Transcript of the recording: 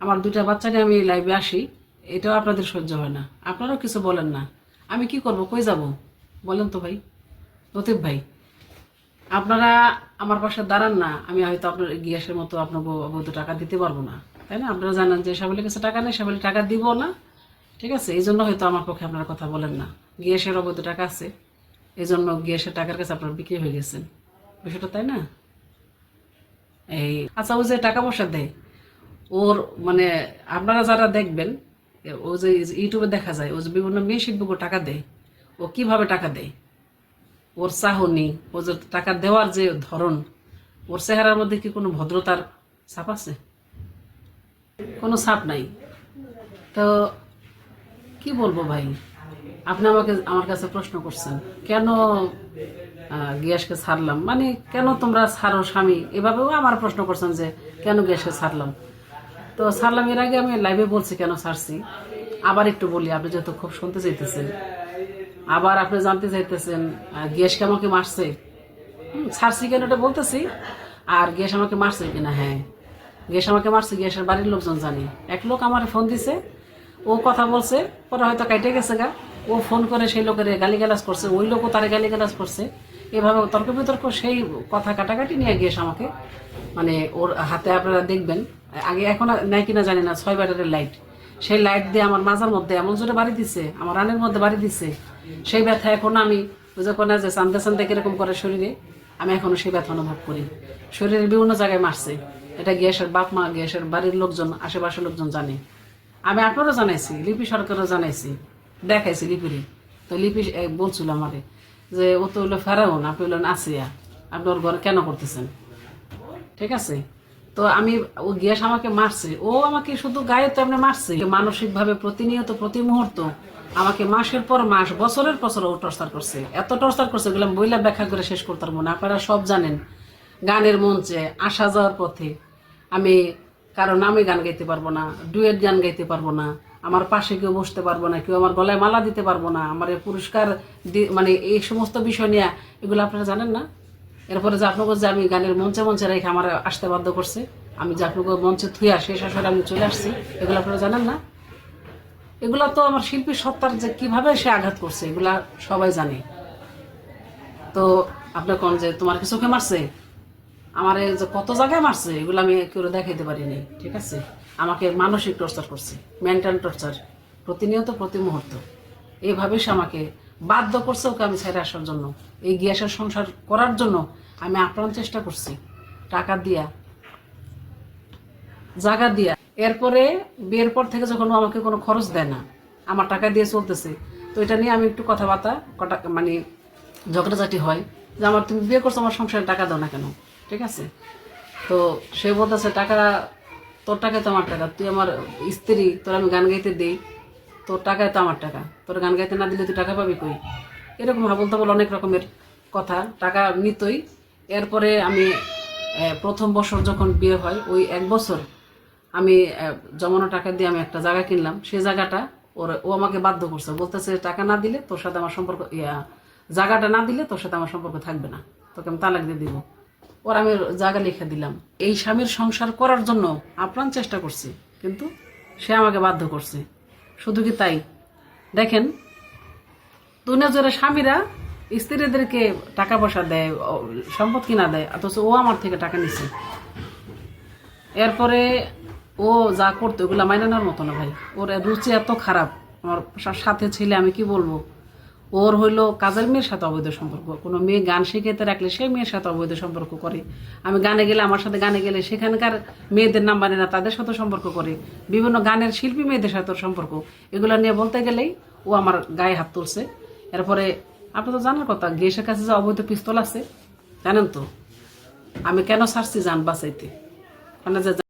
আমার দুইটা বাচ্চা নিয়ে আমি লাইভে আসি, এটাও আপনাদের সহ্য হয় না, আপনারাও কিছু বলেন না। আমি কি করব, কই যাব বলেন তো ভাই, লতিফ ভাই। আপনারা আমার পাশে দাঁড়ান না, আমি হয়তো আপনার গ্যাসের মতো আপনাকে অবৈধ টাকা দিতে পারবো না, তাই না? আপনারা জানেন যে সাবলের কাছে টাকা নেই, সাবলে টাকা দিব না, ঠিক আছে? এই জন্য হয়তো আমার পক্ষে আপনারা কথা বলেন না। গ্যাসের অবৈধ টাকা আছে, এই জন্য গ্যাসের টাকার কাছে আপনারা বিক্রি হয়ে গেছেন, বিষয়টা তাই না? এই আচ্ছা, ও যে টাকা পয়সা দেয় ওর মানে আপনারা যারা দেখবেন, ও যে ইউটিউবে দেখা যায় ও যে বিভিন্ন মেয়ে শিল্পীকে টাকা দেয়, ও কিভাবে টাকা দেয়, ওর চাহনি, ও যে টাকা দেওয়ার যে ধরন, ওর চেহারার মধ্যে কি কোনো ভদ্রতার ছাপ আছে? কোনো ছাপ নাই। তো কি বলবো ভাই, আপনি আমাকে আমার কাছে প্রশ্ন করছেন কেন গ্যাসকে ছাড়লাম, মানে কেন তোমরা ছাড়ো স্বামী, এভাবেও আমার প্রশ্ন করছেন যে কেন গ্যাসকে ছাড়লাম। তো ছাড়লাম, এর আগে আমি লাইভে বলছি কেন ছাড়ছি, আবার একটু বলি, আপনি যেহেতু খুব শুনতে চাইতেছেন, আবার আপনি জানতে চাইতেছেন গ্যাসকে আমাকে মারছে। ছাড়ছি কেন এটা বলতেছি, আর গ্যাস আমাকে মারছে কিনা। হ্যাঁ, গ্যাস আমাকে মারছে, গ্যাসের বাড়ির লোকজন জানি। এক লোক আমার ফোন দিছে, ও কথা বলছে, পরে হয়তো কাইটে গেছে গা, ও ফোন করে সেই লোকের গালিগালাজ করছে, ওই লোকও তারে গালিগালাজ করছে, এভাবে তর্ক বিতর্ক, সেই কথা কাটাকাটি নিয়ে গ্যাস আমাকে, মানে ওর হাতে আপনারা দেখবেন, আগে এখন নাই কিনা জানি না, 6 ব্যাটারের লাইট, সেই লাইট দিয়ে আমার মাজার মধ্যে এমন জোরে বাড়ি দিছে, আমার রানের মধ্যে বাড়ি দিছে। সেই ব্যথা এখন আমি বুঝে কোনা যে চান্দে চান্দে কিরকম করে শরীরে, আমি এখনো সেই ব্যথা অনুভব করি। শরীরের বিভিন্ন জায়গায় মারছে, এটা গ্যাসের বাপ মা, গ্যাসের বাড়ির লোকজন, আশেপাশের লোকজন জানে। আমি আপনারও জানাইছি, লিপি সরকারও জানাইছি, দেখাইছি লিপিরে। তো লিপি বলছিল আমারে যে ও তো হইলো ফেরাউন, আপনি হইলেন আসিয়া, আপনি ওর ঘরে কেন করতেছেন? ঠিক আছে? তো আমি, ও গ্যাস আমাকে মারছে, ও আমাকে শুধু গায়ে তো এমনি মারছে, মানসিকভাবে প্রতিনিয়ত প্রতি মুহূর্ত আমাকে মাসের পর মাস, বছরের বছর ও টর্চার করছে, এত টর্চার করছে এগুলো বইলা ব্যাখ্যা করে শেষ করতে পারবো না। আপনারা সব জানেন, গানের মঞ্চে আসা যাওয়ার পথে আমি কারো নামে গান গাইতে পারবো না, ডুয়েট গান গাইতে পারবো না, আমার পাশে কেউ বসতে পারবো না, কেউ আমার গলায় মালা দিতে পারবো না, আমার এই পুরস্কার মানে এই সমস্ত বিষয় নিয়ে, এগুলো আপনারা জানেন না। এরপরে যে আপনাকে যে আমি গানের মঞ্চে মঞ্চে রেখে আমার আসতে বাধ্য করছে, আমি যে আপনাকে মঞ্চে থুইয়া শেষ আসরে আমি চলে আসছি, এগুলো আপনারা জানেন না। এগুলা তো আমার শিল্পী সত্তার যে কিভাবে সে আঘাত করছে, এগুলা সবাই জানে। তো আপনি কোন যে তোমার কি চোখে মারছে, আমার যে কত জায়গায় মারছে, এগুলো আমি কেউ দেখাইতে পারিনি, ঠিক আছে? আমাকে মানসিক টর্চার করছে, মেন্টাল টর্চার, প্রতিনিয়ত প্রতি মুহূর্ত। এইভাবে সে আমাকে বাধ্য করছে ওকে আমি ছেড়ে আসার জন্য, এই গ্যাসের সংসার করার জন্য আমি আপ্রাণ চেষ্টা করছি, টাকা দিয়া, জায়গা দিয়া। এরপরে বিয়ের পর থেকে যখন ও আমাকে কোনো খরচ দেয় না, আমার টাকা দিয়ে চলতেছে, তো এটা নিয়ে আমি একটু কথাবার্তা মানে ঝগড়াঝাটি হয় যে আমার, তুমি বিয়ে করছো, আমার সংসারে টাকা দাও না কেন, ঠিক আছে? তো সে বলতেছে টাকা, তোর টাকায় তো আমার টাকা, তুই আমার স্ত্রী, তোর আমি গান গাইতে দিই, তোর টাকায় তো আমার টাকা, তোর গান গাইতে না দিলে তুই টাকা পাবি কই, এরকম বলতে বলে অনেক রকমের কথা, টাকা নিতই। এরপরে আমি প্রথম বছর যখন বিয়ে হয়, ওই 1 বছর আমি জমানো টাকা দিয়ে আমি একটা জায়গা কিনলাম, সেই জায়গাটা ও আমাকে বাধ্য করছে, বলতেছে টাকা না দিলে তোর সাথে আমার সম্পর্ক, জায়গাটা না দিলে তোর সাথে আমার সম্পর্ক থাকবে না, তোকে আমি তালাক দিয়ে দিব। ওর আমি জায়গা লিখে দিলাম। এই স্বামীর সংসার করার জন্য আপ্রাণ চেষ্টা করছি, কিন্তু সে আমাকে বাধ্য করছে। শুধু কি তাই, দেখেন দুনিয়া জোরে স্বামীরা স্ত্রীদেরকে টাকা পয়সা দেয়, সম্পদ কিনা দেয়, অথচ ও আমার থেকে টাকা নিছে। এরপরে ও যা করতো ওগুলা মাইনে নেওয়ার মতো না ভাই, ওর রুচি এত খারাপ। আমার সাথে ছেলে, আমি কি বলবো, ওর হইলো কাজের মেয়ের সাথে অবৈধ সম্পর্ক, কোনো মেয়ে গান শিখাইতে রাখলে সেই মেয়ের সাথে অবৈধ সম্পর্ক করে। আমি গানে গেলে, আমার সাথে গানে গেলে সেখানকার মেয়েদের নাম্বার না, তাদের সাথে সম্পর্ক করে, বিভিন্ন গানের শিল্পী মেয়েদের সাথে সম্পর্ক, এগুলো নিয়ে বলতে গেলেই ও আমার গায়ে হাত তুলছে। এরপরে আপনি তো জানার কথা, গ্যাসের কাছে যে অবৈধ পিস্তল আছে, জানেন তো আমি কেন ছাড়ছি যান বাঁচাইতে, মানে যে